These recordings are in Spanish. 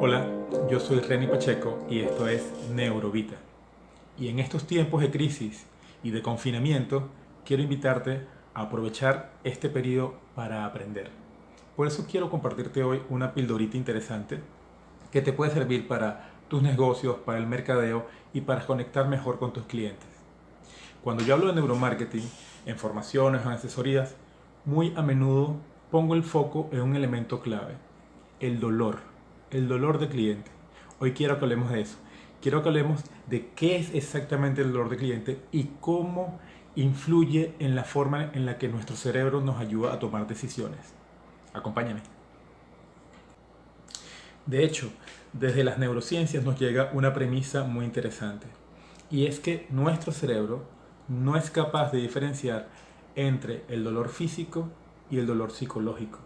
Hola, yo soy Reni Pacheco y esto es Neurovita. Y en estos tiempos de crisis y de confinamiento, quiero invitarte a aprovechar este periodo para aprender. Por eso quiero compartirte hoy una pildorita interesante que te puede servir para tus negocios, para el mercadeo y para conectar mejor con tus clientes. Cuando yo hablo de neuromarketing, en formaciones o en asesorías, muy a menudo pongo el foco en un elemento clave, el dolor, el dolor del cliente. Hoy quiero que hablemos de eso. Quiero que hablemos de qué es exactamente el dolor del cliente y cómo influye en la forma en la que nuestro cerebro nos ayuda a tomar decisiones. Acompáñame. De hecho, desde las neurociencias nos llega una premisa muy interesante, y es que nuestro cerebro no es capaz de diferenciar entre el dolor físico y el dolor psicológico.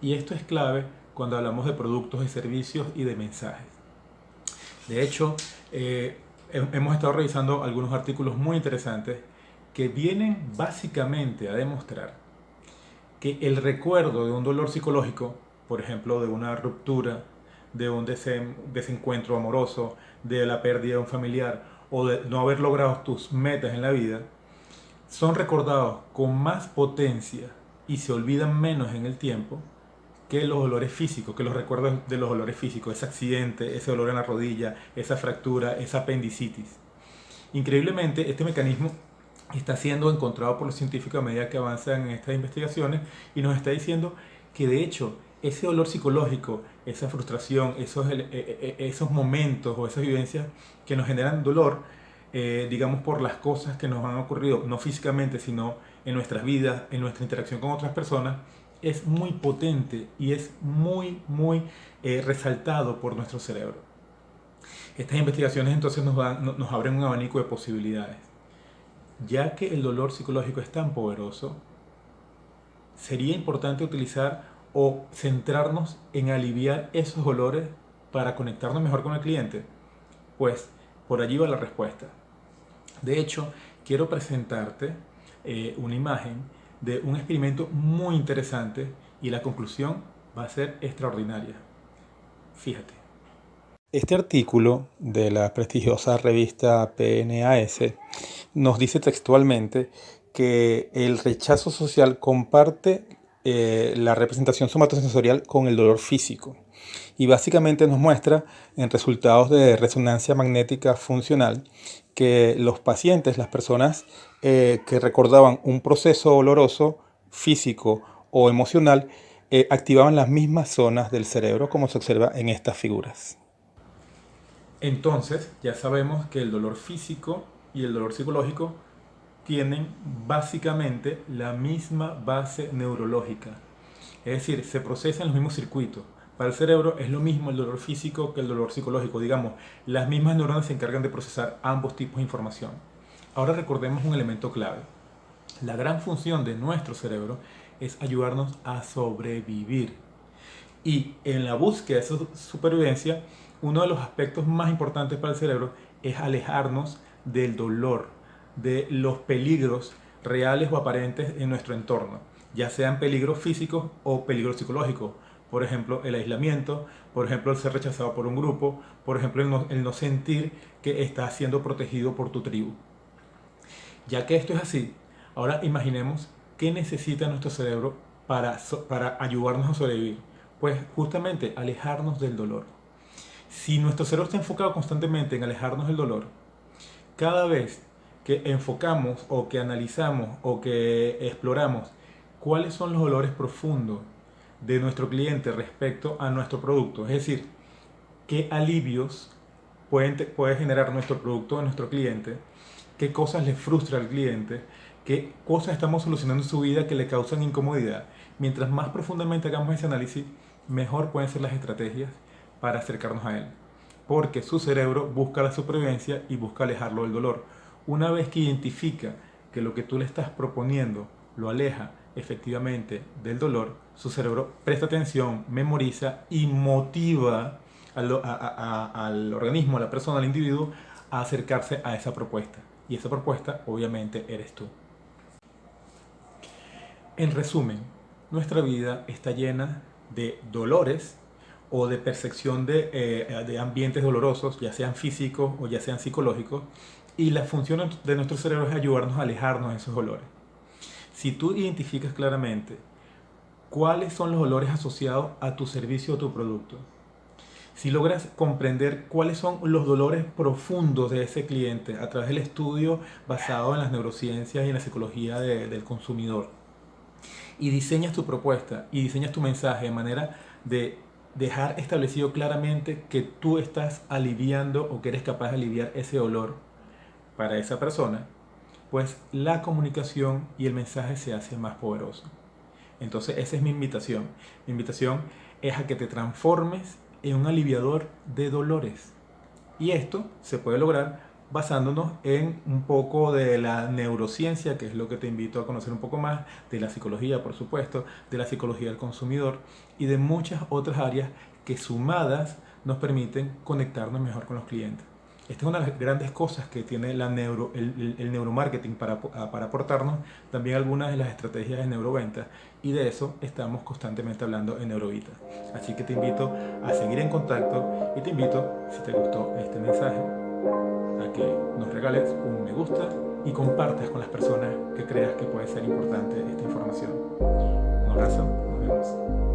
Y esto es clave cuando hablamos de productos, de servicios y de mensajes. De hecho, hemos estado revisando algunos artículos muy interesantes que vienen básicamente a demostrar que el recuerdo de un dolor psicológico, por ejemplo, de una ruptura, de un desencuentro amoroso, de la pérdida de un familiar o de no haber logrado tus metas en la vida, son recordados con más potencia y se olvidan menos en el tiempo que los dolores físicos, que los recuerdos de los dolores físicos, ese accidente, ese dolor en la rodilla, esa fractura, esa apendicitis. Increíblemente, este mecanismo está siendo encontrado por los científicos a medida que avanzan en estas investigaciones y nos está diciendo que de hecho ese dolor psicológico, esa frustración, esos momentos o esas vivencias que nos generan dolor, digamos por las cosas que nos han ocurrido, no físicamente, sino en nuestras vidas, en nuestra interacción con otras personas, es muy potente y es muy resaltado por nuestro cerebro. Estas investigaciones entonces nos abren un abanico de posibilidades. Ya que el dolor psicológico es tan poderoso, sería importante utilizar o centrarnos en aliviar esos dolores para conectarnos mejor con el cliente. Pues por allí va la respuesta. De hecho, quiero presentarte una imagen de un experimento muy interesante y la conclusión va a ser extraordinaria. Fíjate. Este artículo de la prestigiosa revista PNAS nos dice textualmente que el rechazo social comparte la representación somatosensorial con el dolor físico, y básicamente nos muestra en resultados de resonancia magnética funcional que los pacientes, las personas que recordaban un proceso doloroso físico o emocional, activaban las mismas zonas del cerebro como se observa en estas figuras. Entonces, ya sabemos que el dolor físico y el dolor psicológico tienen básicamente la misma base neurológica. Es decir, se procesan los mismos circuitos. Para el cerebro es lo mismo el dolor físico que el dolor psicológico. Digamos, las mismas neuronas se encargan de procesar ambos tipos de información. Ahora recordemos un elemento clave. La gran función de nuestro cerebro es ayudarnos a sobrevivir. Y en la búsqueda de esa supervivencia, uno de los aspectos más importantes para el cerebro es alejarnos del dolor, de los peligros reales o aparentes en nuestro entorno, ya sean peligros físicos o peligros psicológicos. Por ejemplo, el aislamiento, por ejemplo, el ser rechazado por un grupo, por ejemplo, el no sentir que estás siendo protegido por tu tribu. Ya que esto es así, ahora imaginemos qué necesita nuestro cerebro para ayudarnos a sobrevivir. Pues justamente alejarnos del dolor. Si nuestro cerebro está enfocado constantemente en alejarnos del dolor, cada vez que enfocamos o que analizamos o que exploramos cuáles son los dolores profundos de nuestro cliente respecto a nuestro producto, es decir, qué alivios puede generar nuestro producto a nuestro cliente, qué cosas le frustra al cliente, qué cosas estamos solucionando en su vida que le causan incomodidad. Mientras más profundamente hagamos ese análisis, mejor pueden ser las estrategias para acercarnos a él. Porque su cerebro busca la supervivencia y busca alejarlo del dolor. Una vez que identifica que lo que tú le estás proponiendo lo aleja efectivamente del dolor, su cerebro presta atención, memoriza y motiva al organismo, a la persona, al individuo, a acercarse a esa propuesta. Y esa propuesta obviamente eres tú. En resumen, nuestra vida está llena de dolores o de percepción de ambientes dolorosos, ya sean físicos o ya sean psicológicos, y la función de nuestro cerebro es ayudarnos a alejarnos de esos dolores. Si tú identificas claramente cuáles son los dolores asociados a tu servicio o tu producto, si logras comprender cuáles son los dolores profundos de ese cliente a través del estudio basado en las neurociencias y en la psicología del consumidor, y diseñas tu propuesta y diseñas tu mensaje de manera de dejar establecido claramente que tú estás aliviando o que eres capaz de aliviar ese dolor para esa persona, pues la comunicación y el mensaje se hace más poderoso. Entonces esa es mi invitación. Mi invitación es a que te transformes en un aliviador de dolores. Y esto se puede lograr basándonos en un poco de la neurociencia, que es lo que te invito a conocer un poco más, de la psicología, por supuesto, de la psicología del consumidor y de muchas otras áreas que sumadas nos permiten conectarnos mejor con los clientes. Esta es una de las grandes cosas que tiene el neuromarketing para aportarnos también algunas de las estrategias de neuroventa, y de eso estamos constantemente hablando en Neurovita. Así que te invito a seguir en contacto y te invito, si te gustó este mensaje, a que nos regales un me gusta y compartas con las personas que creas que puede ser importante esta información. Un abrazo, nos vemos.